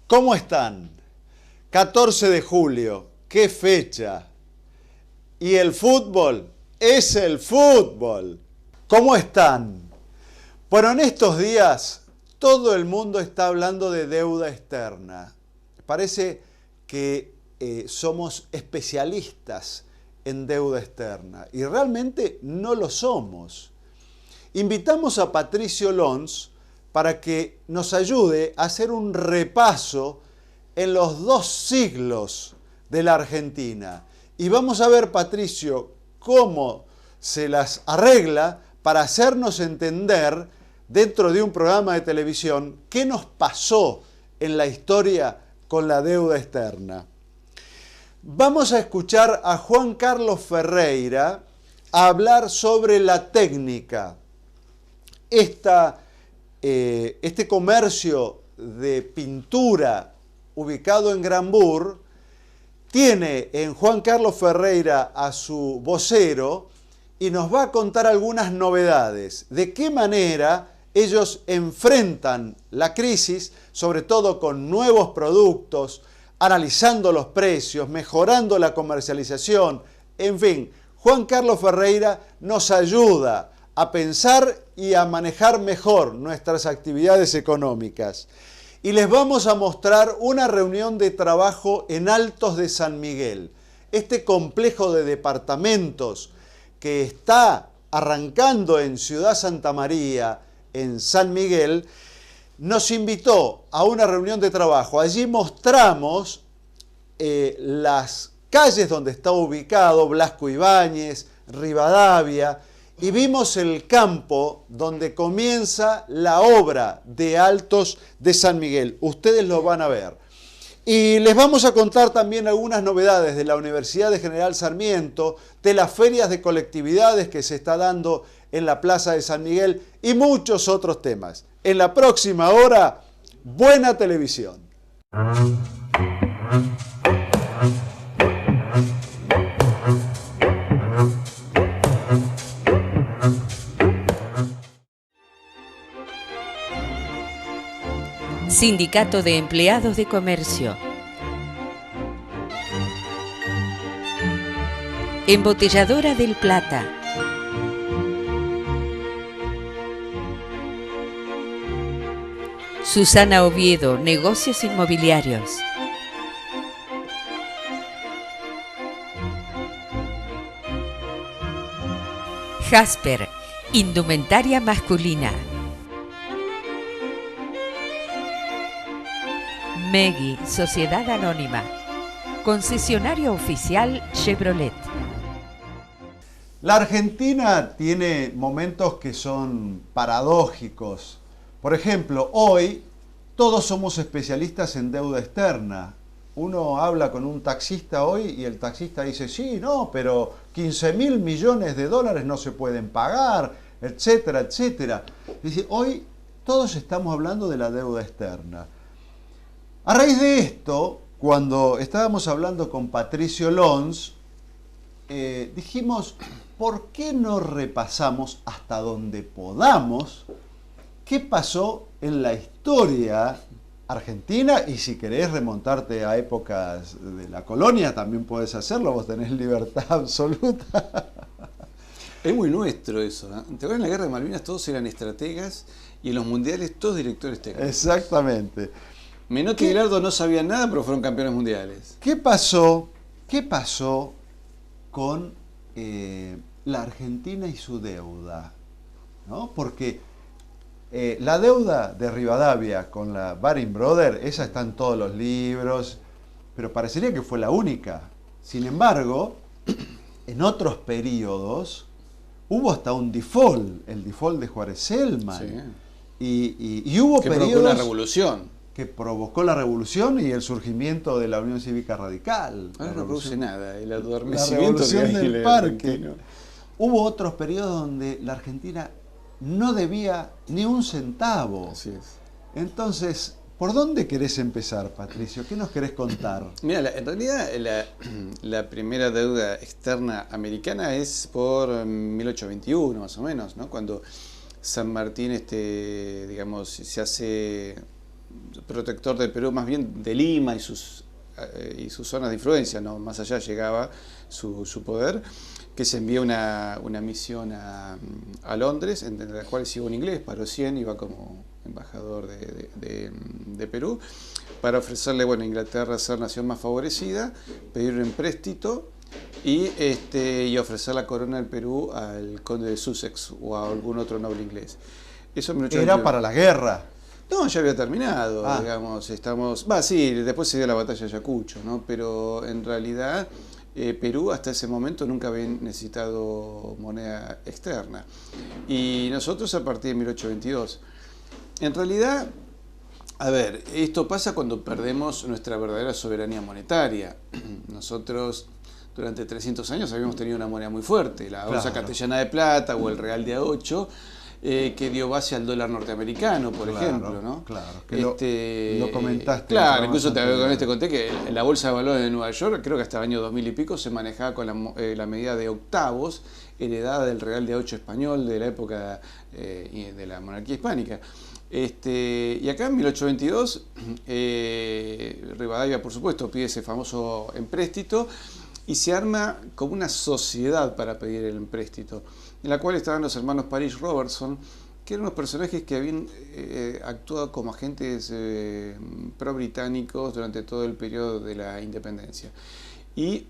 ¿Cómo están? 14 de julio, qué fecha. Y el fútbol es el fútbol. ¿Cómo están? Bueno, en estos días todo el mundo está hablando de deuda externa. Parece que somos especialistas en deuda externa y realmente no lo somos. Invitamos a Patricio Lons para que nos ayude a hacer un repaso en los 2 siglos de la Argentina. Y vamos a ver, Patricio, cómo se las arregla para hacernos entender, dentro de un programa de televisión, qué nos pasó en la historia con la deuda externa. Vamos a escuchar a Juan Carlos Ferreira a hablar sobre la técnica. Este comercio de pintura ubicado en Granburg tiene en Juan Carlos Ferreira a su vocero y nos va a contar algunas novedades. De qué manera ellos enfrentan la crisis, sobre todo con nuevos productos, analizando los precios, mejorando la comercialización. En fin, Juan Carlos Ferreira nos ayuda a pensar y a manejar mejor nuestras actividades económicas. Y les vamos a mostrar una reunión de trabajo en Altos de San Miguel. Este complejo de departamentos que está arrancando en Ciudad Santa María, en San Miguel, nos invitó a una reunión de trabajo. Allí mostramos las calles donde está ubicado Blasco Ibáñez, Rivadavia, y vimos el campo donde comienza la obra de Altos de San Miguel. Ustedes lo van a ver. Y les vamos a contar también algunas novedades de la Universidad de General Sarmiento, de las ferias de colectividades que se está dando en la Plaza de San Miguel y muchos otros temas. En la próxima hora, buena televisión. Sindicato de Empleados de Comercio. Embotelladora del Plata. Susana Oviedo, Negocios Inmobiliarios. Jasper, Indumentaria Masculina. Megui, Sociedad Anónima. Concesionario oficial Chevrolet. La Argentina tiene momentos que son paradójicos. Por ejemplo, hoy todos somos especialistas en deuda externa. Uno habla con un taxista hoy y el taxista dice, sí, no, pero 15.000 millones de dólares no se pueden pagar, etcétera, etcétera. Es decir, hoy todos estamos hablando de la deuda externa. A raíz de esto, cuando estábamos hablando con Patricio Lons, dijimos, ¿por qué no repasamos hasta donde podamos qué pasó en la historia argentina? Y si querés remontarte a épocas de la colonia, también podés hacerlo, vos tenés libertad absoluta. Es muy nuestro eso, ¿no? ¿Te acuerdas en la guerra de Malvinas todos eran estrategas y en los mundiales todos directores técnicos? Exactamente. Menotti y Bilardo no sabían nada, pero fueron campeones mundiales. ¿Qué pasó con la Argentina y su deuda? ¿No? Porque la deuda de Rivadavia con la Baring Brothers, esa está en todos los libros, pero parecería que fue la única. Sin embargo, en otros periodos hubo hasta un default, el default de Juárez Selman. Sí. Y hubo que periodos provocó una revolución. Que provocó la revolución y el surgimiento de la Unión Cívica Radical. Ahora no produce nada, el La adormecimiento revolución que hay del en el parque. argentino. Hubo otros periodos donde la Argentina no debía ni un centavo. Así es. Entonces, ¿por dónde querés empezar, Patricio? ¿Qué nos querés contar? Mira, en realidad la primera deuda externa americana es por 1821 más o menos, ¿no? Cuando San Martín, digamos, se hace protector del Perú, más bien de Lima y sus zonas de influencia, ¿no? Más allá llegaba su poder, que se envió una misión a Londres, en la cual siguió un inglés, Parosien, iba como embajador de Perú, para ofrecerle, bueno, a Inglaterra ser nación más favorecida, pedir un empréstito y ofrecer la corona del Perú al conde de Sussex o a algún otro noble inglés. Eso en 1821. Era para la guerra. No, ya había terminado, digamos, sí, después se dio la batalla de Ayacucho, ¿no? Pero en realidad Perú hasta ese momento nunca había necesitado moneda externa. Y nosotros a partir de 1822. En realidad, a ver, esto pasa cuando perdemos nuestra verdadera soberanía monetaria. Nosotros durante 300 años habíamos tenido una moneda muy fuerte, la onza castellana de plata o el real de A8, que dio base al dólar norteamericano, por ejemplo, ¿no? Claro, que lo comentaste. Claro, incluso te conté que la Bolsa de Valores de Nueva York, creo que hasta el año 2000 y pico, se manejaba con la medida de octavos, heredada del real de A8 español de la época de la monarquía hispánica. Y acá en 1822, Rivadavia, por supuesto, pide ese famoso empréstito y se arma como una sociedad para pedir el empréstito, en la cual estaban los hermanos Parish Robertson, que eran unos personajes que habían actuado como agentes pro-británicos durante todo el periodo de la independencia. Y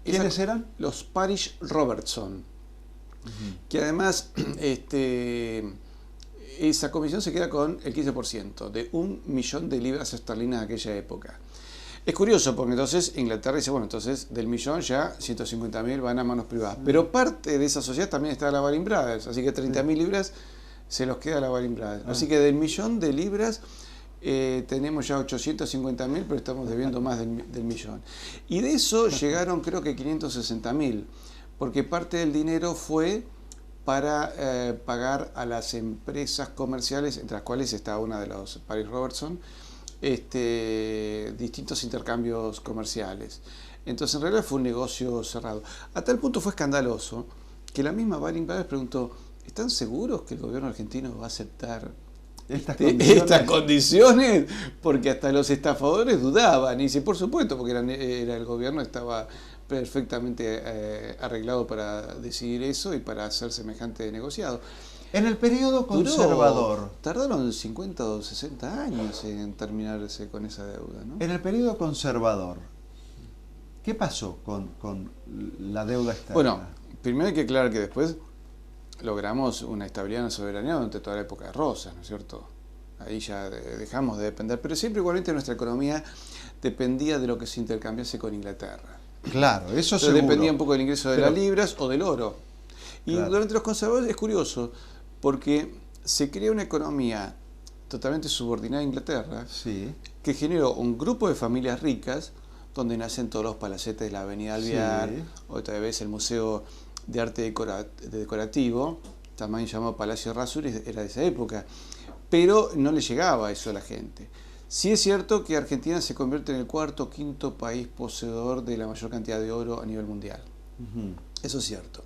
¿quiénes eran? Los Parish Robertson, que además esa comisión se queda con el 15%, de 1 millón de libras esterlinas de aquella época. Es curioso porque entonces Inglaterra dice, bueno, entonces del millón ya 150.000 van a manos privadas. Pero parte de esa sociedad también está la Baring Brothers, así que 30.000 libras se los queda a la Baring Brothers. Así que del millón de libras tenemos ya 850.000, pero estamos debiendo más del millón. Y de eso llegaron creo que 560.000, porque parte del dinero fue para pagar a las empresas comerciales, entre las cuales está una de los Parish Robertson, distintos intercambios comerciales. Entonces en realidad fue un negocio cerrado. A tal punto fue escandaloso que la misma Baring Brothers preguntó, ¿están seguros que el gobierno argentino va a aceptar estas condiciones? Porque hasta los estafadores dudaban. Y dice, por supuesto, porque era el gobierno estaba perfectamente arreglado para decidir eso y para hacer semejante negociado. En el periodo conservador. Tardaron 50 o 60 años en terminarse con esa deuda, ¿no? En el periodo conservador, ¿qué pasó con la deuda externa? Bueno, primero hay que aclarar que después logramos una estabilidad en la soberanía durante toda la época de Rosas, ¿no es cierto? Ahí ya dejamos de depender, pero siempre igualmente nuestra economía dependía de lo que se intercambiase con Inglaterra. Claro, eso entonces seguro. Dependía un poco del ingreso de las libras o del oro. Y durante los conservadores es curioso, porque se crea una economía totalmente subordinada a Inglaterra, que generó un grupo de familias ricas, donde nacen todos los palacetes de la Avenida Alvear, otra vez el Museo de Arte Decorativo, también llamado Palacio Errázuriz, era de esa época, pero no le llegaba eso a la gente. Sí es cierto que Argentina se convierte en el cuarto o quinto país poseedor de la mayor cantidad de oro a nivel mundial. Eso es cierto.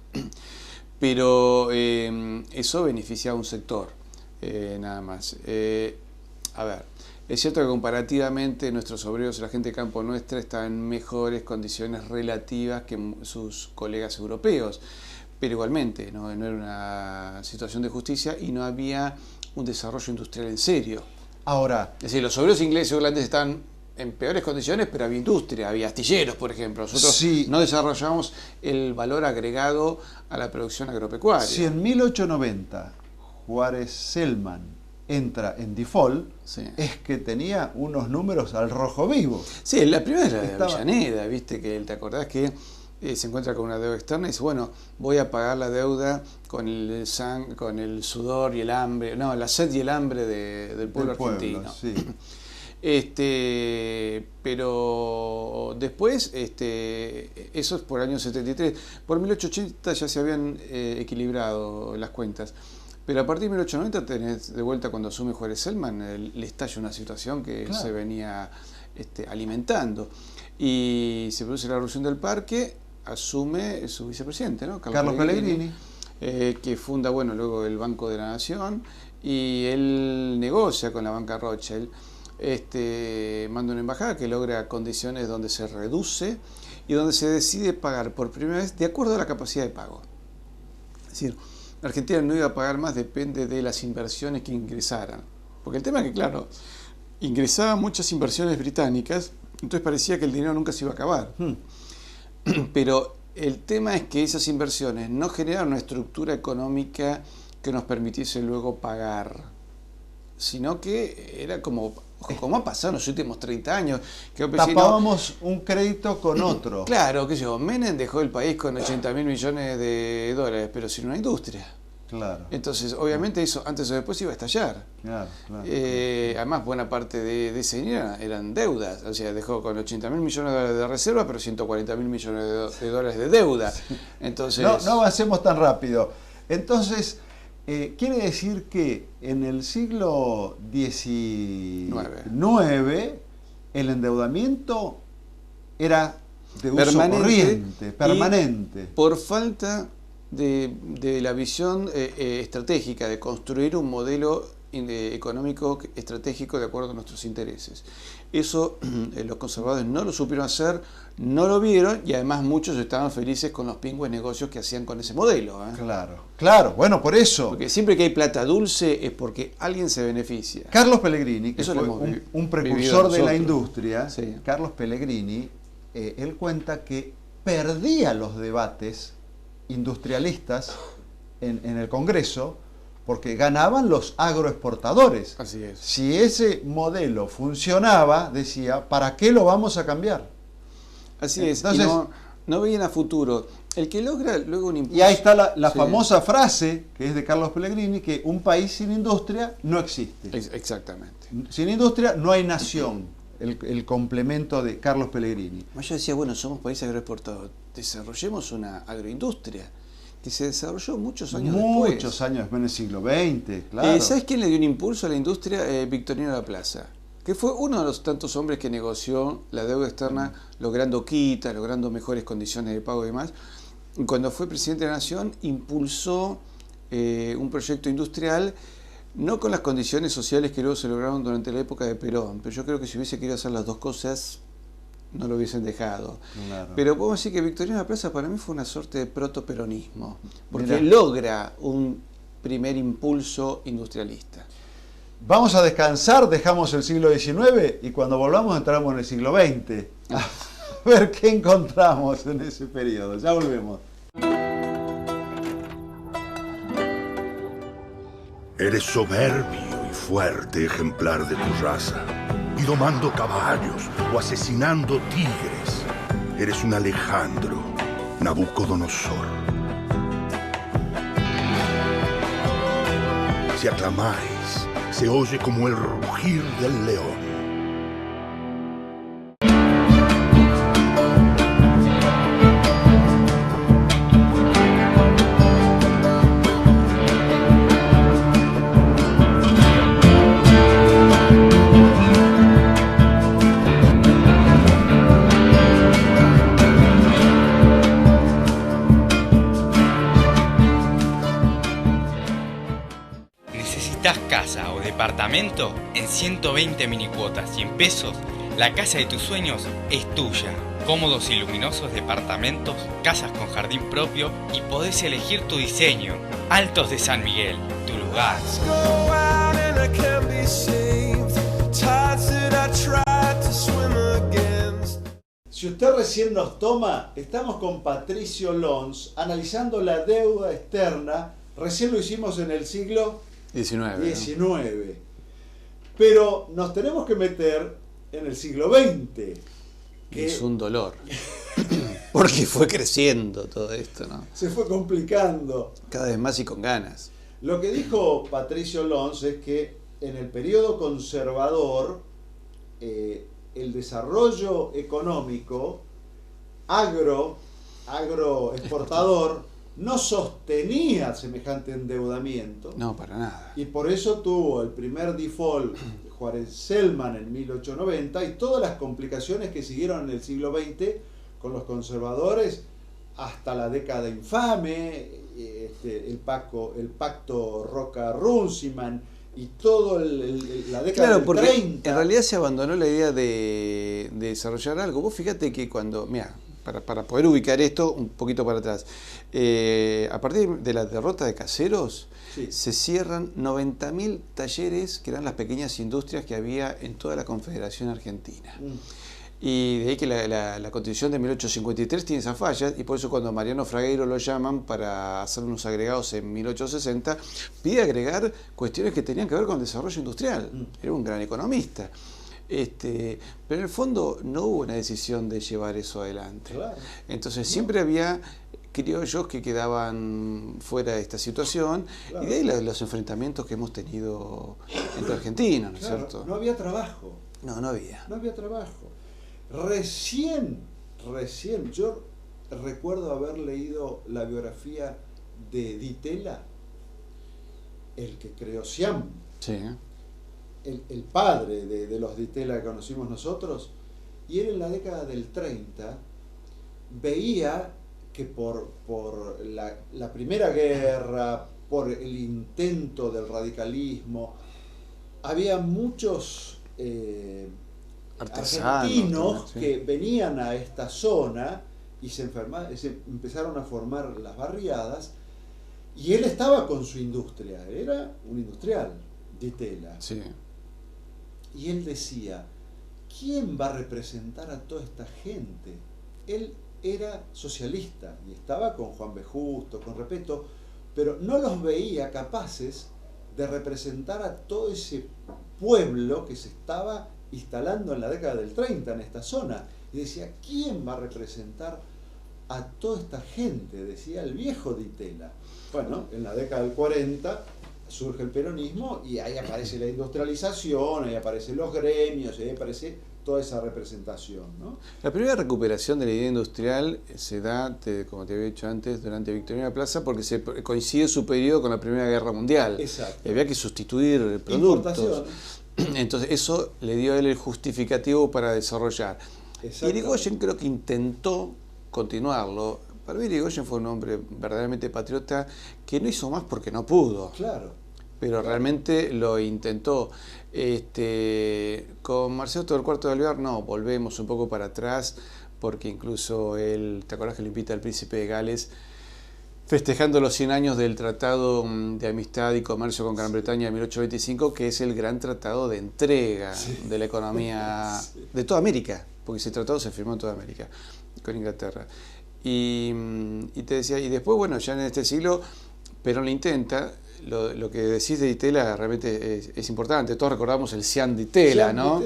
Pero eso beneficia a un sector, nada más. A ver, es cierto que comparativamente nuestros obreros, la gente de campo nuestra, están en mejores condiciones relativas que sus colegas europeos, pero igualmente no era una situación de justicia y no había un desarrollo industrial en serio. Ahora, es decir, los obreros ingleses y holandeses estaban en peores condiciones, pero había industria, había astilleros, por ejemplo. Nosotros no desarrollamos el valor agregado a la producción agropecuaria. Si en 1890 Juárez Selman entra en default, es que tenía unos números al rojo vivo. Sí, la primera es la de Avellaneda, viste, que te acordás que se encuentra con una deuda externa y dice, bueno, voy a pagar la deuda con el sudor y el hambre, no, la sed y el hambre del pueblo argentino. Pero después, eso es por el año 73, por 1880 ya se habían equilibrado las cuentas, pero a partir de 1890 tenés de vuelta cuando asume Juárez Selman, le estalla una situación que se venía alimentando, y se produce la revolución del Parque, asume su vicepresidente, ¿no? Carlos Pellegrini. Que funda, luego el Banco de la Nación, y él negocia con la banca Rothschild, manda una embajada que logra condiciones donde se reduce y donde se decide pagar por primera vez de acuerdo a la capacidad de pago. Es decir, Argentina no iba a pagar más, depende de las inversiones que ingresaran. Porque el tema es que, claro, ingresaban muchas inversiones británicas, entonces parecía que el dinero nunca se iba a acabar. Pero el tema es que esas inversiones no generaron una estructura económica que nos permitiese luego pagar, sino que era como ha pasado en los últimos 30 años. Que tapábamos un crédito con otro. Claro, qué sé yo, Menem dejó el país con 80.000 millones de dólares, pero sin una industria. Claro. Entonces, obviamente eso antes o después iba a estallar. Claro. Además, buena parte de ese dinero eran deudas. O sea, dejó con 80.000 millones de dólares de reserva, pero 140.000 millones de dólares de deuda. Entonces, no avancemos tan rápido. Entonces, quiere decir que en el siglo XIX el endeudamiento era de uso corriente, permanente. Por falta de la visión estratégica de construir un modelo económico estratégico de acuerdo a nuestros intereses. Eso los conservadores no lo supieron hacer, no lo vieron y además muchos estaban felices con los pingües negocios que hacían con ese modelo. Claro, bueno, por eso. Porque siempre que hay plata dulce es porque alguien se beneficia. Carlos Pellegrini, que fue un precursor de la industria, sí. Carlos Pellegrini, él cuenta que perdía los debates industrialistas en el Congreso porque ganaban los agroexportadores. Así es. Si ese modelo funcionaba, decía, ¿para qué lo vamos a cambiar? Así es. Entonces, y no veían a futuro. El que logra luego un impulso... Y ahí está la famosa frase, que es de Carlos Pellegrini, que un país sin industria no existe. Exactamente. Sin industria no hay nación. El complemento de Carlos Pellegrini. Yo decía, bueno, somos país agroexportador, desarrollemos una agroindustria que se desarrolló muchos años después. Muchos años después, en el siglo XX, claro. ¿Sabes quién le dio un impulso a la industria? Victorino Laplace, que fue uno de los tantos hombres que negoció la deuda externa, logrando quitas, logrando mejores condiciones de pago y demás. Cuando fue presidente de la Nación, impulsó un proyecto industrial, no con las condiciones sociales que luego se lograron durante la época de Perón, pero yo creo que si hubiese querido hacer las dos cosas, no lo hubiesen dejado. Claro. Pero podemos decir que Victorino Laplace para mí fue una suerte de protoperonismo, porque logra un primer impulso industrialista. Vamos a descansar, dejamos el siglo XIX y cuando volvamos entramos en el siglo XX. A ver qué encontramos en ese periodo. Ya volvemos. Eres soberbio y fuerte ejemplar de tu raza, y domando caballos o asesinando tigres, eres un Alejandro, Nabucodonosor. Si aclamáis, se oye como el rugir del león. Casa o departamento en 120 minicuotas, 100 pesos, la casa de tus sueños es tuya. Cómodos y luminosos departamentos, casas con jardín propio y podés elegir tu diseño. Altos de San Miguel, tu lugar. Si usted recién nos toma, estamos con Patricio Lons analizando la deuda externa. Recién lo hicimos en el siglo XIX. Pero nos tenemos que meter en el siglo XX. Que es un dolor. Porque fue creciendo todo esto, ¿no? Se fue complicando. Cada vez más y con ganas. Lo que dijo Patricio Lons es que en el periodo conservador el desarrollo económico agroexportador no sostenía semejante endeudamiento. No, para nada. Y por eso tuvo el primer default Juárez-Selman en 1890 y todas las complicaciones que siguieron en el siglo XX con los conservadores hasta la década infame, el pacto Roca-Runciman y todo la década del 30. En realidad se abandonó la idea de desarrollar algo. Vos fíjate que cuando, mira, para poder ubicar esto un poquito para atrás, a partir de la derrota de Caseros, se cierran 90.000 talleres, que eran las pequeñas industrias que había en toda la Confederación Argentina. Y de ahí que la Constitución de 1853 tiene esas fallas, y por eso cuando Mariano Fragueiro lo llaman para hacer unos agregados en 1860, pide agregar cuestiones que tenían que ver con el desarrollo industrial. Era un gran economista. Pero en el fondo no hubo una decisión de llevar eso adelante. Claro. Entonces siempre había criollos que quedaban fuera de esta situación, claro. Y de ahí los enfrentamientos que hemos tenido entre argentinos, ¿no es cierto? No había trabajo. No había. No había trabajo. Recién, yo recuerdo haber leído la biografía de Di Tella, el que creó Siam. Sí. El padre de los Di Tella que conocimos nosotros, y él en la década del 30 veía que por la Primera Guerra, por el intento del radicalismo, había muchos argentinos que venían a esta zona y se empezaron a formar las barriadas, y él estaba con su industria, era un industrial, Di Tella. Sí. Y él decía, ¿quién va a representar a toda esta gente? Él era socialista y estaba con Juan B. Justo, con Repetto, pero no los veía capaces de representar a todo ese pueblo que se estaba instalando en la década del 30 en esta zona. Y decía, ¿quién va a representar a toda esta gente? Decía el viejo Di Tella. Bueno, en la década del 40... surge el peronismo y ahí aparece la industrialización, ahí aparecen los gremios, ahí aparece toda esa representación, ¿no? La primera recuperación de la idea industrial se da, como te había dicho antes, durante Victoriana Plaza, porque coincide su periodo con la Primera Guerra Mundial. Exacto. Y había que sustituir productos. Entonces eso le dio a él el justificativo para desarrollar. Y Irigoyen creo que intentó continuarlo. Para mí Irigoyen fue un hombre verdaderamente patriota que no hizo más porque no pudo. Claro. Pero realmente lo intentó. Con Marcelo Torcuato de Alvear, no, volvemos un poco para atrás, porque incluso él, ¿te acordás que lo invita al príncipe de Gales, festejando los 100 años del Tratado de Amistad y Comercio con Gran Bretaña de 1825, que es el gran tratado de entrega de la economía de toda América, porque ese tratado se firmó en toda América, con Inglaterra. Y te decía, y después, bueno, ya en este siglo, Perón lo intenta. Lo que decís de Di Tella realmente es importante. Todos recordamos el Siam Di Tella, ¿no?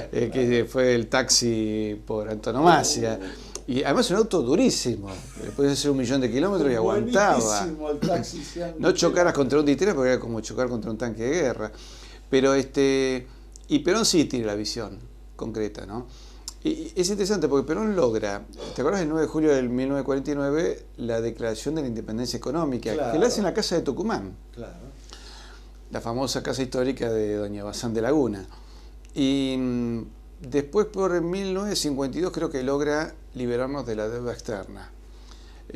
Que fue el taxi por antonomasia. Y además un auto durísimo. Podías hacer 1 millón de kilómetros y aguantaba. El taxi no chocaras contra un Di Tella porque era como chocar contra un tanque de guerra. Pero y Perón sí tiene la visión concreta, ¿no? Y es interesante porque Perón logra, ¿te acuerdas del 9 de julio del 1949, la declaración de la independencia económica? Claro. Que la hace en la casa de Tucumán. Claro. La famosa casa histórica de doña Bazán de Laguna. Y después, por 1952, creo que logra liberarnos de la deuda externa.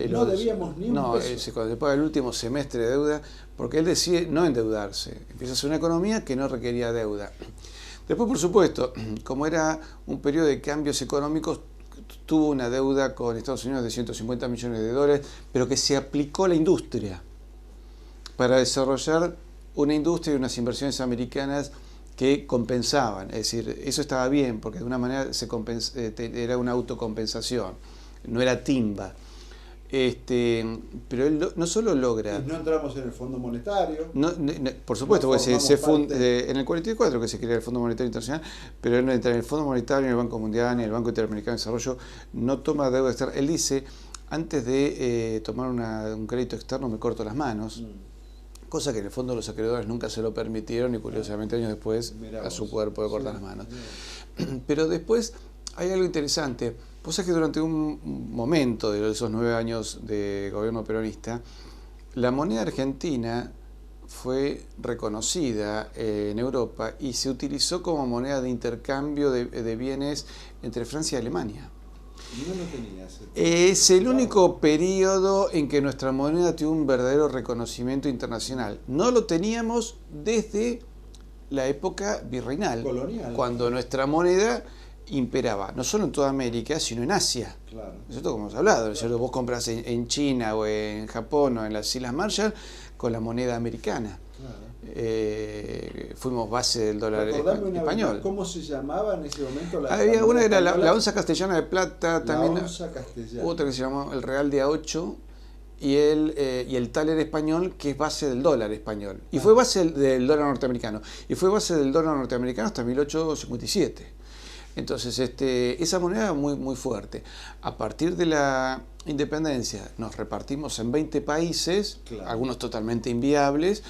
No debíamos ni un peso. Cuando se paga el último semestre de deuda, porque él decide no endeudarse. Empieza a hacer una economía que no requería deuda. Después, por supuesto, como era un periodo de cambios económicos, tuvo una deuda con Estados Unidos de 150 millones de dólares, pero que se aplicó a la industria para desarrollar una industria y unas inversiones americanas que compensaban. Es decir, eso estaba bien, porque de una manera era una autocompensación, no era timba. Pero él no solo logra... Y no entramos en el Fondo Monetario. Por supuesto, porque se fue en el 44 que se crea el Fondo Monetario Internacional, pero él no entra en el Fondo Monetario, ni en el Banco Mundial, ni en el Banco Interamericano de Desarrollo, no toma deuda externa. Él dice, antes de tomar un crédito externo me corto las manos, cosa que en el fondo los acreedores nunca se lo permitieron y curiosamente años después a su cuerpo de cortar las manos. Pero después hay algo interesante. Vos sabés que durante un momento de esos 9 años de gobierno peronista, la moneda argentina fue reconocida en Europa y se utilizó como moneda de intercambio de bienes entre Francia y Alemania. No lo tenías. Es el único periodo en que nuestra moneda tuvo un verdadero reconocimiento internacional. No lo teníamos desde la época virreinal, colonial, cuando nuestra moneda imperaba, no solo en toda América, sino en Asia. Claro. Eso como hemos hablado, ¿no es cierto? Vos compras en China o en Japón o en las Islas Marshall con la moneda americana. Claro. Fuimos base del dólar español. ¿Cómo se llamaba en ese momento? Había una que era la onza castellana de plata, también onza castellana. Otra que se llamó el real de A8 y el taler español, que es base del dólar español. Y fue base del dólar norteamericano. Y fue base del dólar norteamericano hasta 1857. Entonces, esa moneda era muy, muy fuerte. A partir de la independencia nos repartimos en 20 países, claro, algunos totalmente inviables.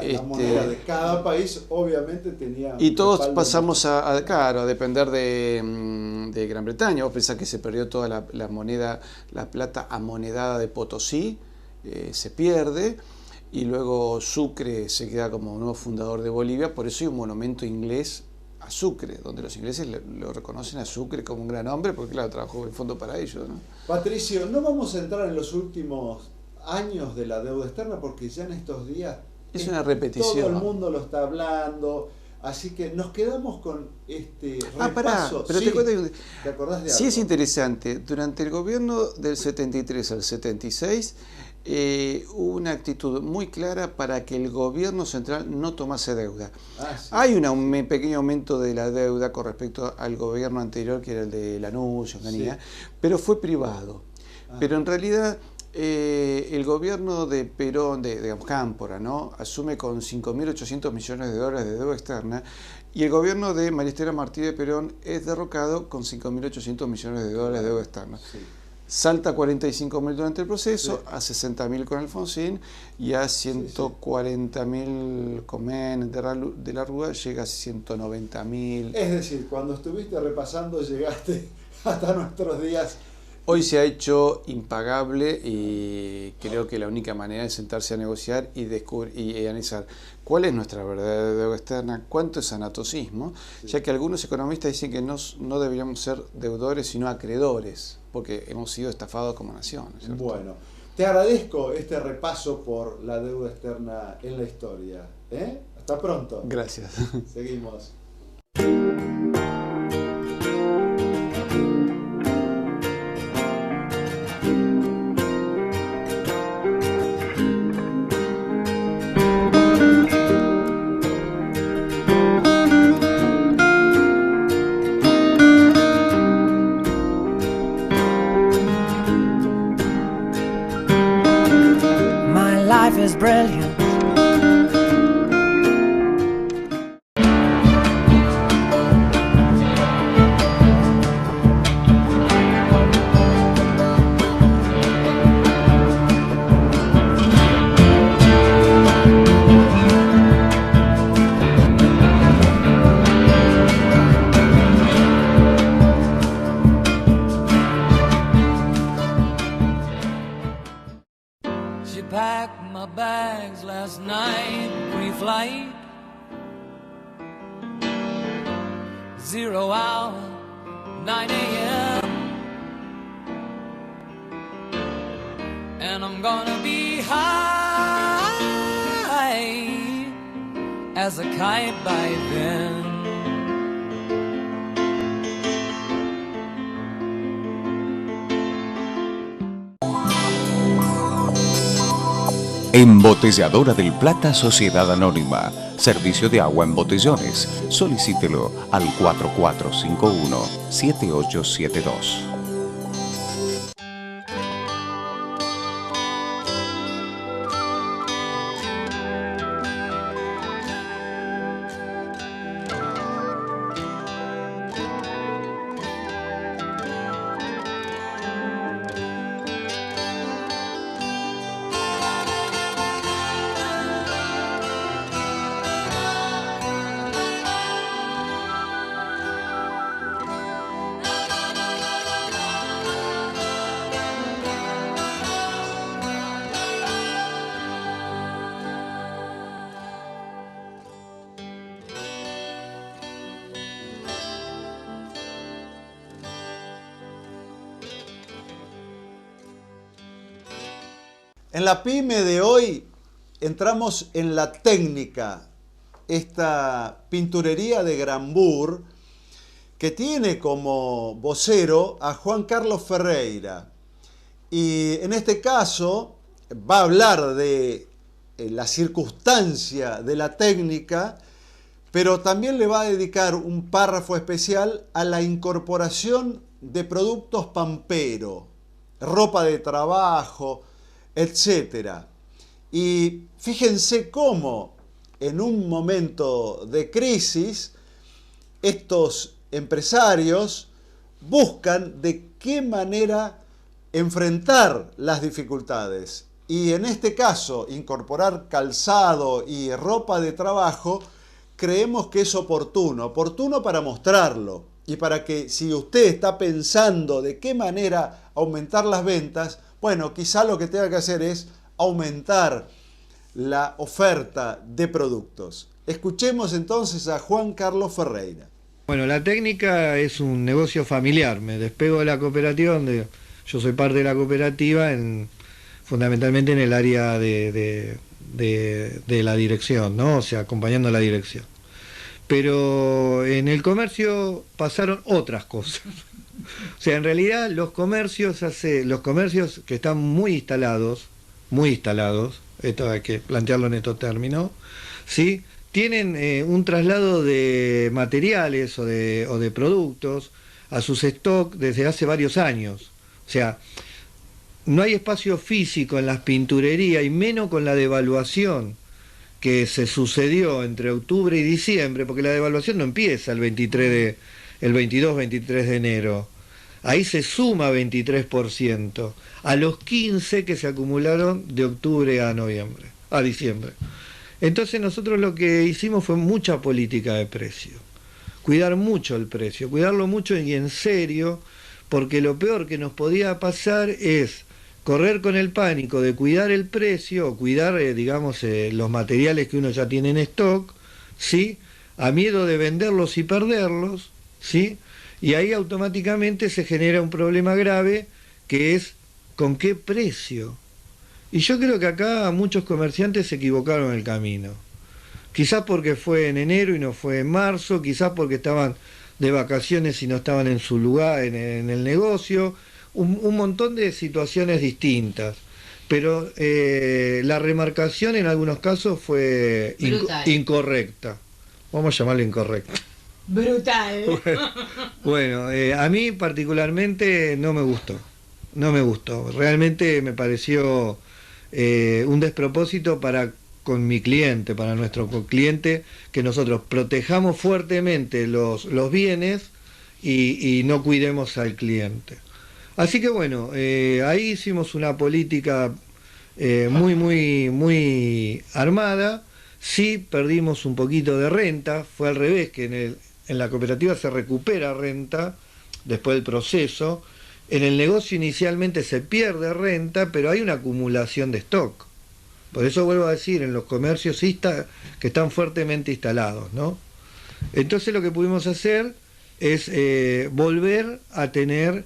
Y la moneda de cada país obviamente tenía... Y todos pasamos a depender de Gran Bretaña. Vos pensás que se perdió toda la moneda, la plata amonedada de Potosí, se pierde. Y luego Sucre se queda como nuevo fundador de Bolivia, por eso hay un monumento inglés a Sucre, donde los ingleses lo reconocen a Sucre como un gran hombre, porque claro, trabajó en fondo para ellos, ¿no? Patricio, no vamos a entrar en los últimos años de la deuda externa, porque ya en estos días es una repetición. Todo el mundo lo está hablando, así que nos quedamos con este repaso. Pero sí, te cuento, ¿te acordás de algo? Sí, es interesante. Durante el gobierno del 73 al 76 hubo una actitud muy clara para que el gobierno central no tomase deuda. Sí. Hay un pequeño aumento de la deuda con respecto al gobierno anterior, que era el de Lanús, Onganía, sí, pero fue privado. Pero en realidad el gobierno de Perón, de Cámpora, ¿no?, asume con 5.800 millones de dólares de deuda externa, y el gobierno de María Estela Martí de Perón es derrocado con 5.800 millones de dólares de deuda externa. Sí. Salta a 45.000 durante el proceso, sí, a 60.000 con Alfonsín y a 140.000 con Menem de la Rúa, llega a 190.000. Es decir, cuando estuviste repasando llegaste hasta nuestros días. Hoy se ha hecho impagable y creo que la única manera es sentarse a negociar y analizar cuál es nuestra verdadera deuda externa, cuánto es anatocismo, sí, ya que algunos economistas dicen que no deberíamos ser deudores sino acreedores, porque hemos sido estafados como nación, ¿cierto? Bueno, te agradezco este repaso por la deuda externa en la historia. Hasta pronto. Gracias. Seguimos. Is brilliant. She packed my bags last night, pre-flight, 0 hour, 9 a.m. And I'm gonna be high as a kite by then. Embotelladora del Plata Sociedad Anónima. Servicio de agua en botellones. Solicítelo al 4451-7872. En la PYME de hoy entramos en la técnica esta pinturería de Granbur, que tiene como vocero a Juan Carlos Ferreira. Y en este caso va a hablar de la circunstancia de la técnica, pero también le va a dedicar un párrafo especial a la incorporación de productos pampero, ropa de trabajo, etc. Y fíjense cómo en un momento de crisis estos empresarios buscan de qué manera enfrentar las dificultades. Y en este caso, incorporar calzado y ropa de trabajo, creemos que es oportuno para mostrarlo y para que si usted está pensando de qué manera aumentar las ventas, bueno, quizá lo que tenga que hacer es aumentar la oferta de productos. Escuchemos entonces a Juan Carlos Ferreira. Bueno, la técnica es un negocio familiar. Me despego de la cooperativa, donde yo soy parte de la cooperativa, fundamentalmente en el área de la dirección, ¿no? O sea, acompañando la dirección. Pero en el comercio pasaron otras cosas. O sea, en realidad los comercios que están muy instalados, esto hay que plantearlo en estos términos, ¿sí? Tienen un traslado de materiales o de productos a sus stock desde hace varios años. O sea, no hay espacio físico en las pinturerías, y menos con la devaluación que se sucedió entre octubre y diciembre, porque la devaluación no empieza el 22-23 de enero. Ahí se suma 23% a los 15 que se acumularon de octubre a diciembre. Entonces nosotros lo que hicimos fue mucha política de precio. Cuidar mucho el precio, cuidarlo mucho y en serio, porque lo peor que nos podía pasar es correr con el pánico de cuidar el precio, o cuidar, los materiales que uno ya tiene en stock, ¿sí? A miedo de venderlos y perderlos, ¿sí? Y ahí automáticamente se genera un problema grave, que es ¿con qué precio? Y yo creo que acá muchos comerciantes se equivocaron en el camino. Quizás porque fue en enero y no fue en marzo, quizás porque estaban de vacaciones y no estaban en su lugar, en el negocio, un montón de situaciones distintas. Pero la remarcación en algunos casos fue incorrecta. Vamos a llamarlo incorrecta. Brutal. Bueno, a mí particularmente no me gustó. Realmente me pareció un despropósito con mi cliente, para nuestro cliente, que nosotros protejamos fuertemente los bienes y no cuidemos al cliente. Así que bueno, ahí hicimos una política muy armada. Sí perdimos un poquito de renta, fue al revés, que en la cooperativa se recupera renta después del proceso. En el negocio inicialmente se pierde renta, pero hay una acumulación de stock. Por eso vuelvo a decir, en los comercios que están fuertemente instalados, ¿no? Entonces lo que pudimos hacer es volver a tener,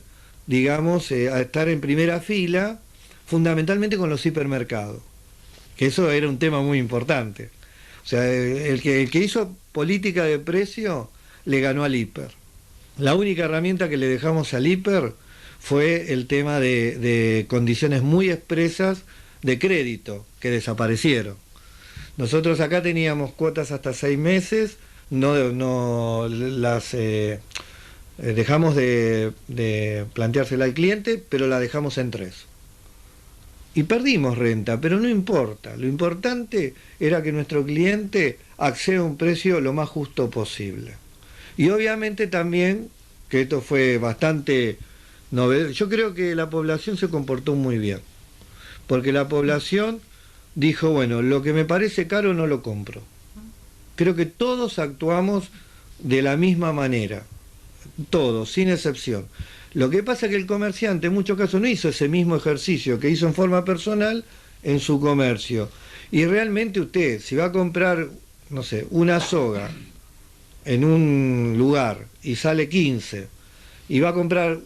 a estar en primera fila, fundamentalmente con los hipermercados, que eso era un tema muy importante. O sea, el que hizo política de precio le ganó al hiper. La única herramienta que le dejamos al hiper fue el tema de condiciones muy expresas de crédito, que desaparecieron. Nosotros acá teníamos cuotas hasta 6 meses, no las dejamos de planteársela al cliente, pero la dejamos en 3. Y perdimos renta, pero no importa. Lo importante era que nuestro cliente acceda a un precio lo más justo posible. Y obviamente también, que esto fue bastante novedoso, yo creo que la población se comportó muy bien. Porque la población dijo, bueno, lo que me parece caro no lo compro. Creo que todos actuamos de la misma manera. Todos, sin excepción. Lo que pasa es que el comerciante en muchos casos no hizo ese mismo ejercicio que hizo en forma personal en su comercio. Y realmente usted, si va a comprar, no sé, una soga en un lugar y sale 15, y va a comprar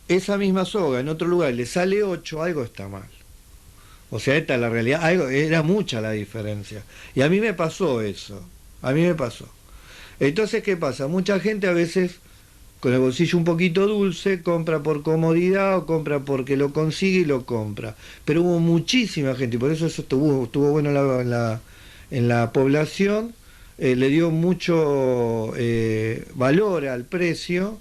esa misma soga en otro lugar y le sale 8, algo está mal. O sea, esta es la realidad, era mucha la diferencia. Y a mí me pasó eso. A mí me pasó. Entonces, ¿qué pasa? Mucha gente a veces, con el bolsillo un poquito dulce, compra por comodidad o compra porque lo consigue y lo compra. Pero hubo muchísima gente, y por eso estuvo bueno en la población, le dio mucho valor al precio,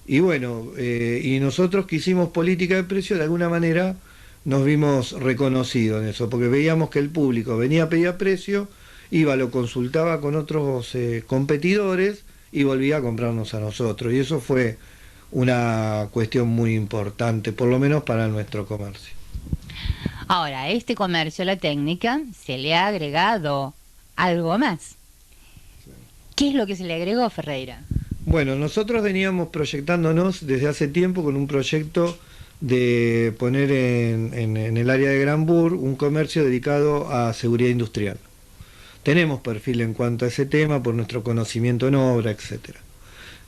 y bueno, y nosotros que hicimos política de precio, de alguna manera nos vimos reconocidos en eso, porque veíamos que el público venía a pedir precio, iba, lo consultaba con otros competidores y volvía a comprarnos a nosotros. Y eso fue una cuestión muy importante, por lo menos para nuestro comercio. Ahora, a este comercio, la técnica, se le ha agregado algo más. ¿Qué es lo que se le agregó, Ferreira? Bueno, nosotros veníamos proyectándonos desde hace tiempo con un proyecto de poner en el área de Granbur un comercio dedicado a seguridad industrial. Tenemos perfil en cuanto a ese tema por nuestro conocimiento en obra, etc.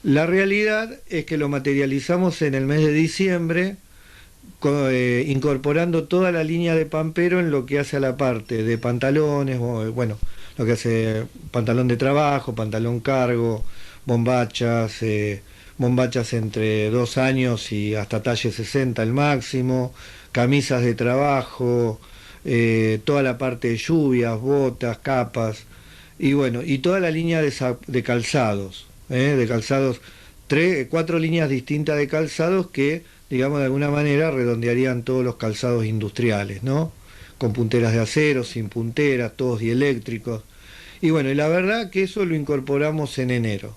La realidad es que lo materializamos en el mes de diciembre, incorporando toda la línea de Pampero en lo que hace a la parte de pantalones, bueno, lo que hace pantalón de trabajo, pantalón cargo, bombachas, bombachas entre 2 años y hasta talle 60 el máximo, camisas de trabajo, toda la parte de lluvias, botas, capas, y bueno, y toda la línea de calzados, 4 líneas distintas de calzados que, digamos, de alguna manera redondearían todos los calzados industriales, ¿no? Con punteras de acero, sin punteras, todos dieléctricos. Y bueno, y la verdad que eso lo incorporamos en enero,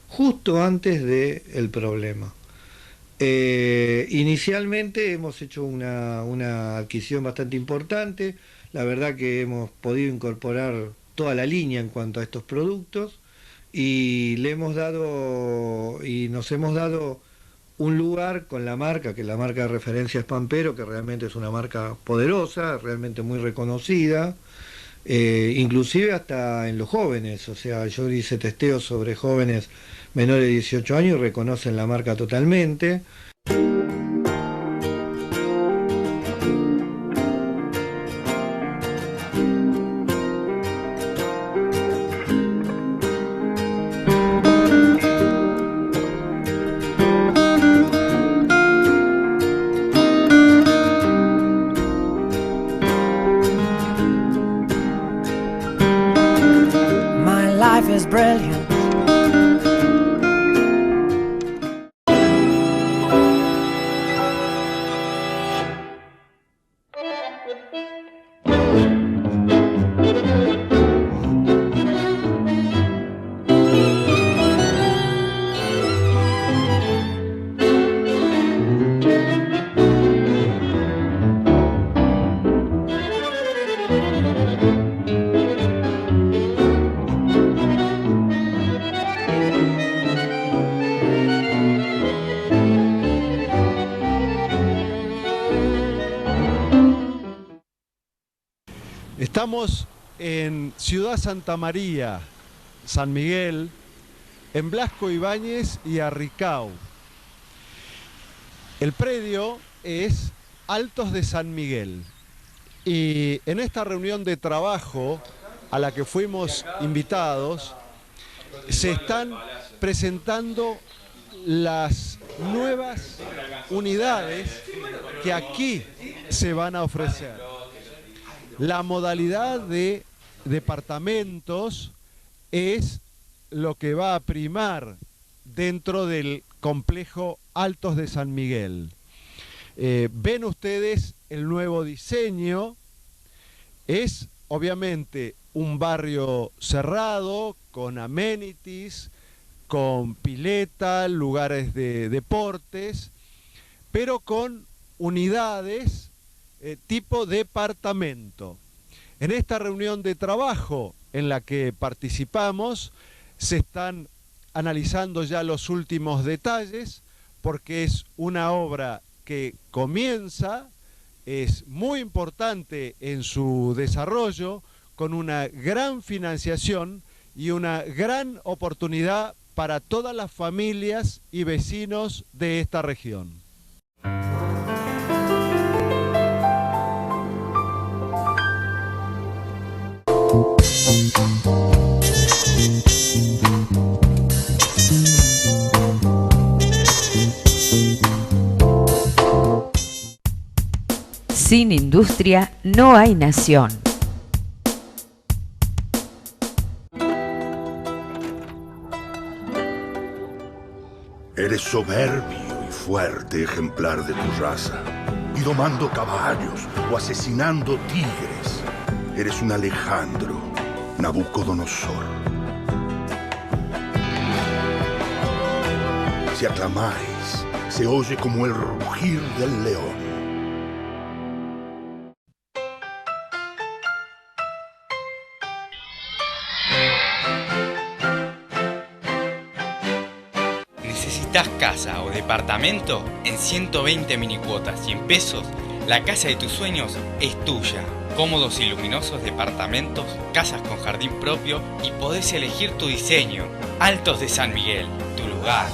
justo antes del problema. Inicialmente hemos hecho una adquisición bastante importante, la verdad que hemos podido incorporar toda la línea en cuanto a estos productos y nos hemos dado un lugar con la marca, que la marca de referencia es Pampero, que realmente es una marca poderosa, realmente muy reconocida, inclusive hasta en los jóvenes, o sea, yo hice testeos sobre jóvenes menores de 18 años y reconocen la marca totalmente. My life is brilliant. Estamos en Ciudad Santa María, San Miguel, en Blasco Ibáñez y Arricao. El predio es Altos de San Miguel y en esta reunión de trabajo a la que fuimos invitados se están presentando las nuevas unidades que aquí se van a ofrecer. La modalidad de departamentos es lo que va a primar dentro del complejo Altos de San Miguel. Ven ustedes el nuevo diseño, es obviamente un barrio cerrado, con amenities, con pileta, lugares de deportes, pero con unidades tipo departamento. En esta reunión de trabajo en la que participamos se están analizando ya los últimos detalles porque es una obra que comienza, es muy importante en su desarrollo, con una gran financiación y una gran oportunidad para todas las familias y vecinos de esta región. industria no hay nación. Eres soberbio y fuerte ejemplar de tu raza, y domando caballos o asesinando tigres, eres un Alejandro, Nabucodonosor. Si aclamáis, se oye como el rugir del león. ¿Necesitas casa o departamento? En 120 minicuotas, 100 pesos, la casa de tus sueños es tuya. Cómodos y luminosos departamentos, casas con jardín propio y podés elegir tu diseño. Altos de San Miguel, tu lugar.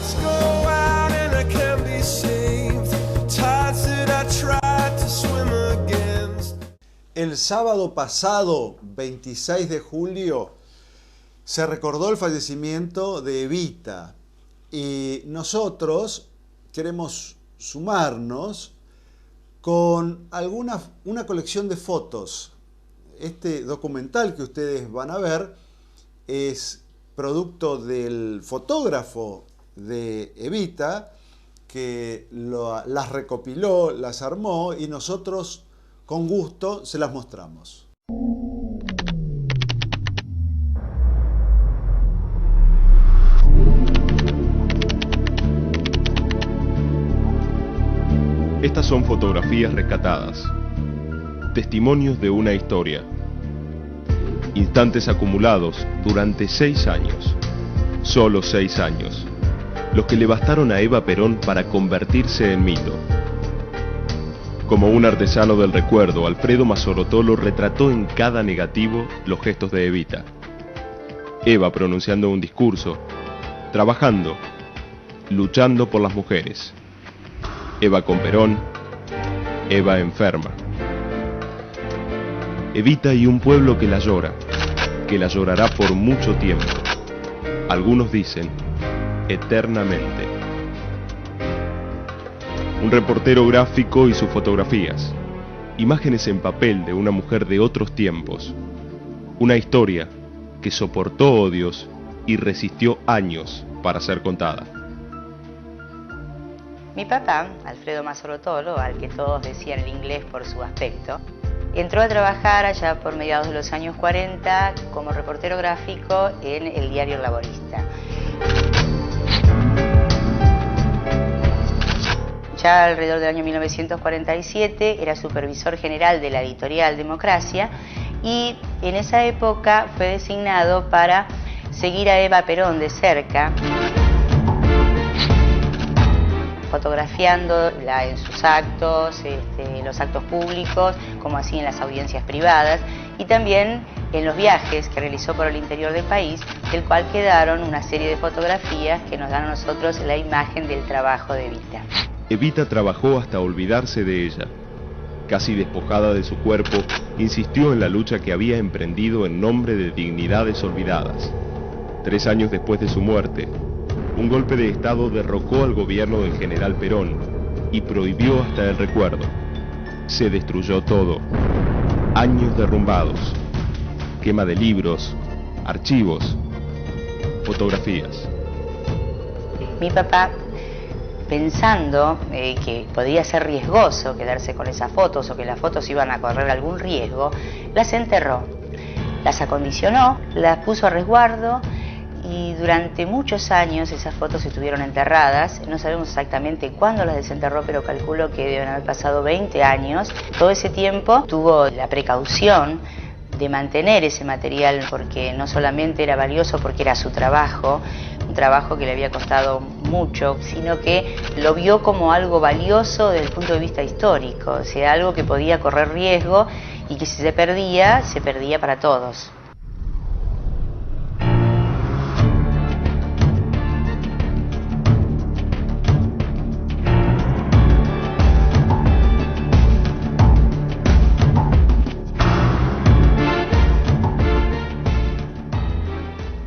El sábado pasado, 26 de julio, se recordó el fallecimiento de Evita y nosotros queremos sumarnos con una colección de fotos. Este documental que ustedes van a ver es producto del fotógrafo de Evita, que las recopiló, las armó y nosotros con gusto se las mostramos. Estas son fotografías rescatadas, testimonios de una historia, instantes acumulados durante 6 años, solo 6 años, los que le bastaron a Eva Perón para convertirse en mito. Como un artesano del recuerdo, Alfredo Mazzorotolo retrató en cada negativo los gestos de Evita. Eva pronunciando un discurso, trabajando, luchando por las mujeres. Eva con Perón, Eva enferma. Evita y un pueblo que la llora, que la llorará por mucho tiempo. Algunos dicen, eternamente. Un reportero gráfico y sus fotografías. Imágenes en papel de una mujer de otros tiempos. Una historia que soportó odios y resistió años para ser contada. Mi papá, Alfredo Mazzorotolo, al que todos decían el inglés por su aspecto, entró a trabajar allá por mediados de los años 40 como reportero gráfico en el diario El Laborista. Ya alrededor del año 1947 era supervisor general de la editorial Democracia y en esa época fue designado para seguir a Eva Perón de cerca, fotografiándola en sus actos, los actos públicos, como así en las audiencias privadas, y también en los viajes que realizó por el interior del país, del cual quedaron una serie de fotografías que nos dan a nosotros la imagen del trabajo de Evita. Evita trabajó hasta olvidarse de ella. Casi despojada de su cuerpo, insistió en la lucha que había emprendido en nombre de dignidades olvidadas. 3 años después de su muerte, un golpe de Estado derrocó al gobierno del general Perón y prohibió hasta el recuerdo. Se destruyó todo. Años derrumbados. Quema de libros, archivos, fotografías. Mi papá, pensando que podía ser riesgoso quedarse con esas fotos o que las fotos iban a correr algún riesgo, las enterró, las acondicionó, las puso a resguardo y durante muchos años esas fotos estuvieron enterradas. No sabemos exactamente cuándo las desenterró, pero calculo que deben haber pasado 20 años. Todo ese tiempo tuvo la precaución de mantener ese material porque no solamente era valioso porque era su trabajo, un trabajo que le había costado mucho, sino que lo vio como algo valioso desde el punto de vista histórico, o sea, algo que podía correr riesgo y que si se perdía para todos.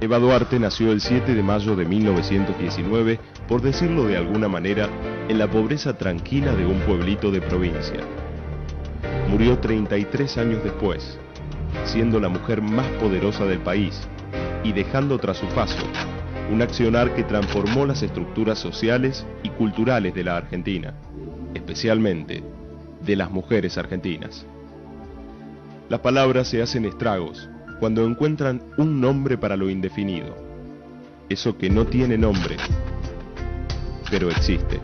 Eva Duarte nació el 7 de mayo de 1919, por decirlo de alguna manera, en la pobreza tranquila de un pueblito de provincia. murió 33 años después, siendo la mujer más poderosa del país y dejando tras su paso un accionar que transformó las estructuras sociales y culturales de la Argentina, especialmente de las mujeres argentinas. Las palabras se hacen estragos cuando encuentran un nombre para lo indefinido, eso que no tiene nombre, pero existe.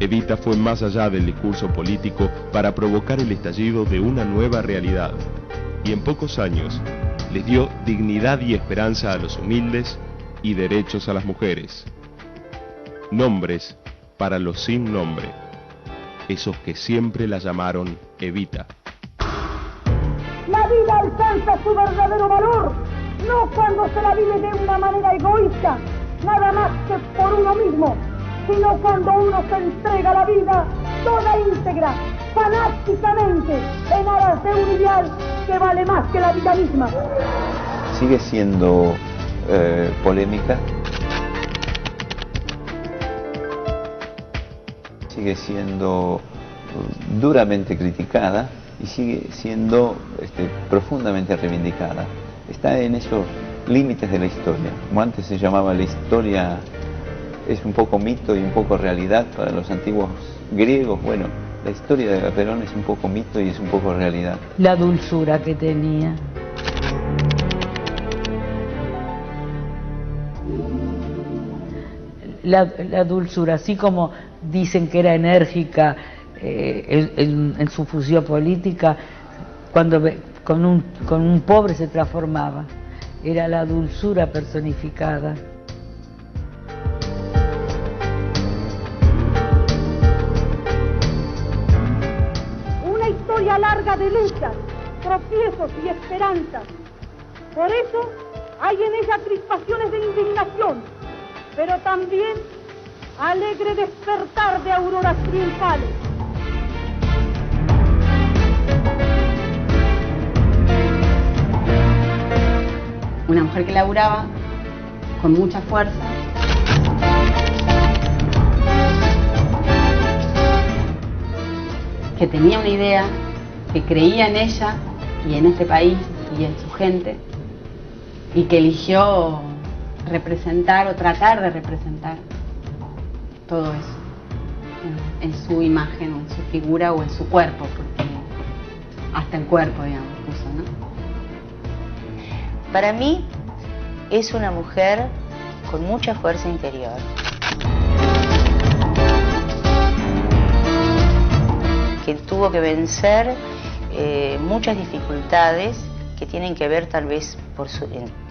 Evita fue más allá del discurso político para provocar el estallido de una nueva realidad, y en pocos años les dio dignidad y esperanza a los humildes y derechos a las mujeres. Nombres para los sin nombre, esos que siempre la llamaron Evita. La vida alcanza su verdadero valor, no cuando se la vive de una manera egoísta, nada más que por uno mismo, sino cuando uno se entrega la vida toda íntegra, fanáticamente, en aras de un ideal que vale más que la vida misma. Sigue siendo polémica, sigue siendo duramente criticada y sigue siendo profundamente reivindicada. Está en esos límites de la historia. Como antes se llamaba, la historia es un poco mito y un poco realidad para los antiguos griegos. Bueno, la historia de Perón es un poco mito y es un poco realidad. La dulzura que tenía. La dulzura, así como dicen que era enérgica en su fusión política, cuando con un pobre se transformaba. Era la dulzura personificada. Una historia larga de luchas, tropiezos y esperanzas. Por eso hay en ella crispaciones de indignación, pero también alegre despertar de auroras triunfales. Una mujer que laburaba con mucha fuerza, que tenía una idea, que creía en ella y en este país y en su gente, y que eligió representar o tratar de representar todo eso en su imagen, o en su figura o en su cuerpo, porque hasta el cuerpo, digamos, puso, ¿no? Para mí es una mujer con mucha fuerza interior. Que tuvo que vencer muchas dificultades que tienen que ver tal vez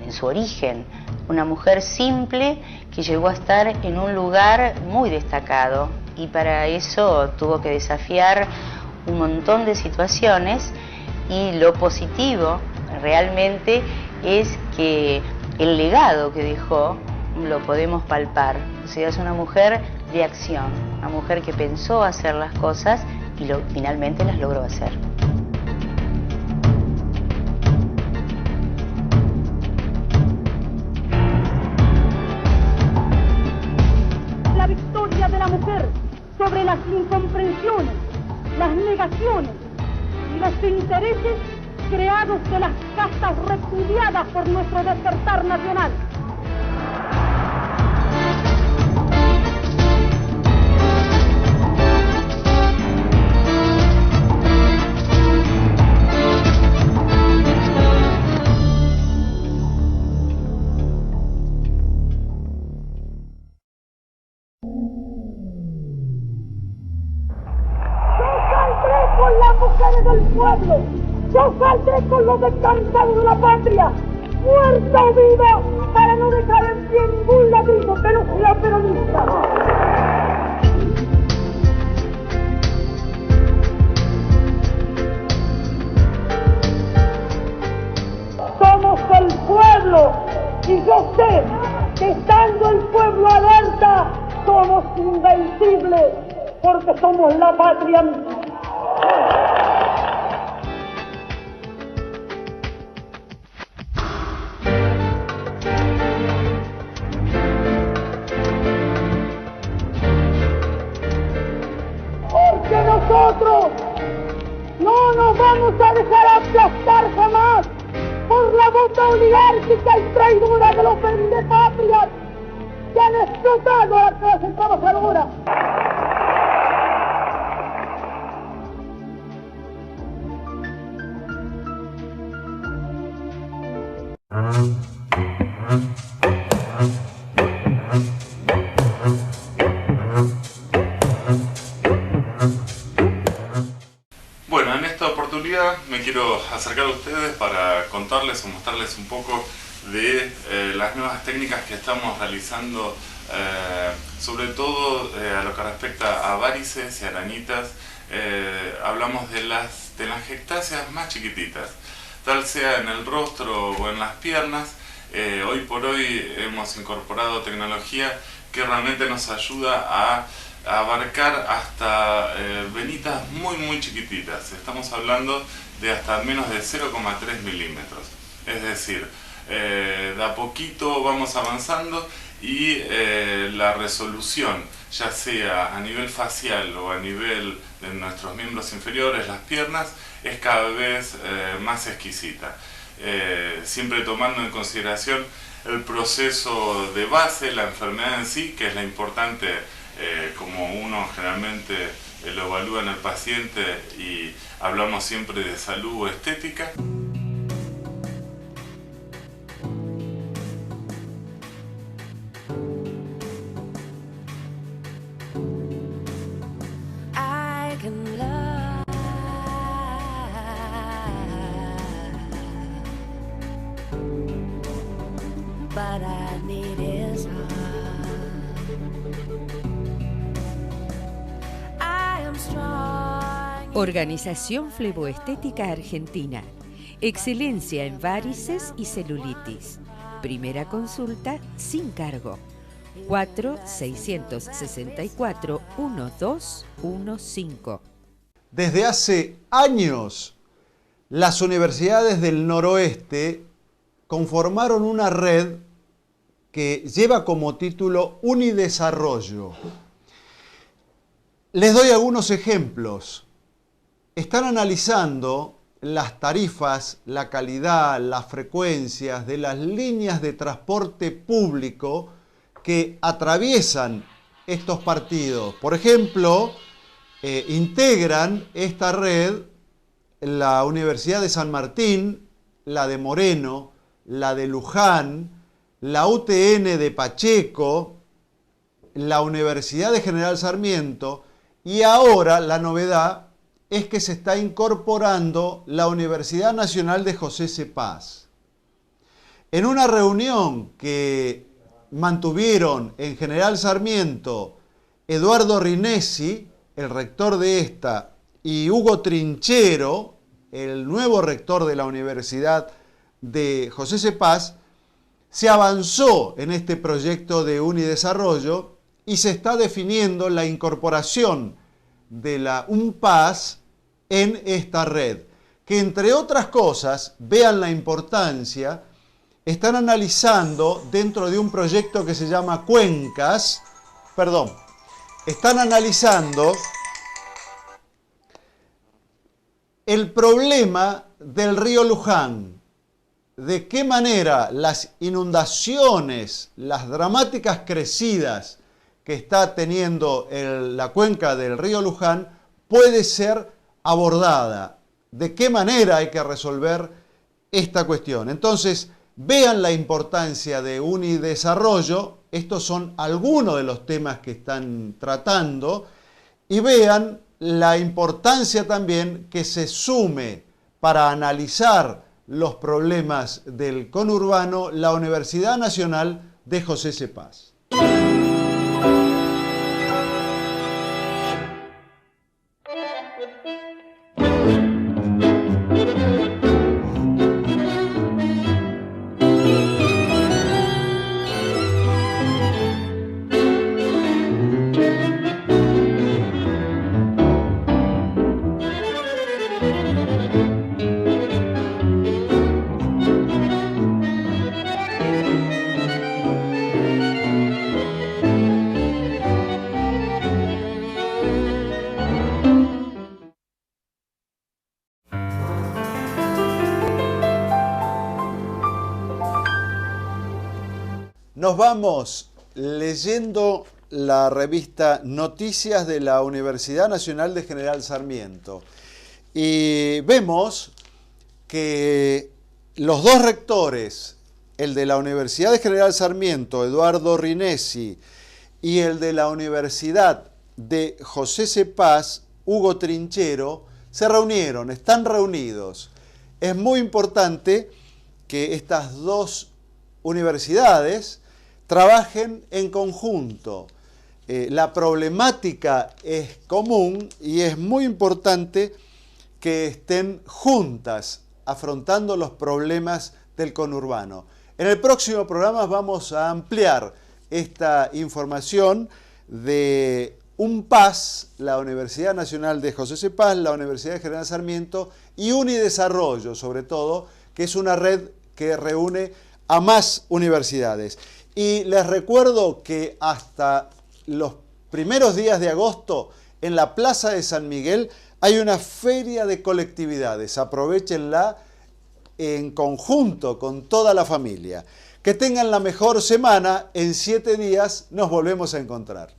en su origen. Una mujer simple que llegó a estar en un lugar muy destacado y para eso tuvo que desafiar un montón de situaciones, y lo positivo realmente es que el legado que dejó lo podemos palpar. O sea, es una mujer de acción, una mujer que pensó hacer las cosas y finalmente las logró hacer. La victoria de la mujer sobre las incomprensiones, las negaciones y los intereses creados de las castas repudiadas por nuestro despertar nacional. Del pueblo, yo saldré con los descansados de la patria, muerta o viva, para no dejar en pie ningún ladrillo que no sea peronista. Somos el pueblo, y yo sé que estando el pueblo alerta, somos invencibles, porque somos la patria misma. Nosotros no cínica y traidora de los vendepatrias que han explotado a la clase trabajadora. Bueno, en esta oportunidad me quiero acercar a ustedes para contarles o mostrarles un poco de las nuevas técnicas que estamos realizando, sobre todo a lo que respecta a varices y arañitas. Hablamos de las telangiectasias más chiquititas, tal sea en el rostro o en las piernas. Hoy por hoy hemos incorporado tecnología que realmente nos ayuda a abarcar hasta venitas muy chiquititas. Estamos hablando de hasta menos de 0,3 milímetros. Es decir, de a poquito vamos avanzando y la resolución, ya sea a nivel facial o a nivel de nuestros miembros inferiores, las piernas, es cada vez más exquisita. Siempre tomando en consideración el proceso de base, la enfermedad en sí, que es la importante, como uno generalmente lo evalúa en el paciente, y hablamos siempre de salud o estética. Organización Fleboestética Argentina. Excelencia en varices y celulitis. Primera consulta sin cargo. 4-664-1215. Desde hace años, las universidades del noroeste conformaron una red que lleva como título Unidesarrollo. Les doy algunos ejemplos. Están analizando las tarifas, la calidad, las frecuencias de las líneas de transporte público que atraviesan estos partidos. Por ejemplo, integran esta red la Universidad de San Martín, la de Moreno, la de Luján, la UTN de Pacheco, la Universidad de General Sarmiento, y ahora la novedad es que se está incorporando la Universidad Nacional de José C. Paz. En una reunión que mantuvieron en General Sarmiento Eduardo Rinesi, el rector de esta, y Hugo Trinchero, el nuevo rector de la Universidad de José C. Paz, se avanzó en este proyecto de Unidesarrollo y se está definiendo la incorporación de la UNPAS en esta red, que entre otras cosas, vean la importancia, están analizando dentro de un proyecto que se llama Cuencas, están analizando el problema del río Luján, de qué manera las inundaciones, las dramáticas crecidas que está teniendo la cuenca del río Luján puede ser abordada, de qué manera hay que resolver esta cuestión. Entonces, vean la importancia de Unidesarrollo, estos son algunos de los temas que están tratando, y vean la importancia también que se sume para analizar los problemas del conurbano la Universidad Nacional de José C. Paz. Nos vamos leyendo la revista Noticias de la Universidad Nacional de General Sarmiento y vemos que los dos rectores, el de la Universidad de General Sarmiento, Eduardo Rinesi, y el de la Universidad de José C. Paz, Hugo Trinchero, se reunieron, están reunidos. Es muy importante que estas dos universidades trabajen en conjunto. La problemática es común y es muy importante que estén juntas afrontando los problemas del conurbano. En el próximo programa vamos a ampliar esta información de UNPAS, la Universidad Nacional de José C. Paz, la Universidad de General Sarmiento y Unidesarrollo, sobre todo, que es una red que reúne a más universidades. Y les recuerdo que hasta los primeros días de agosto en la Plaza de San Miguel hay una feria de colectividades. Aprovéchenla en conjunto con toda la familia. Que tengan la mejor semana. En 7 días nos volvemos a encontrar.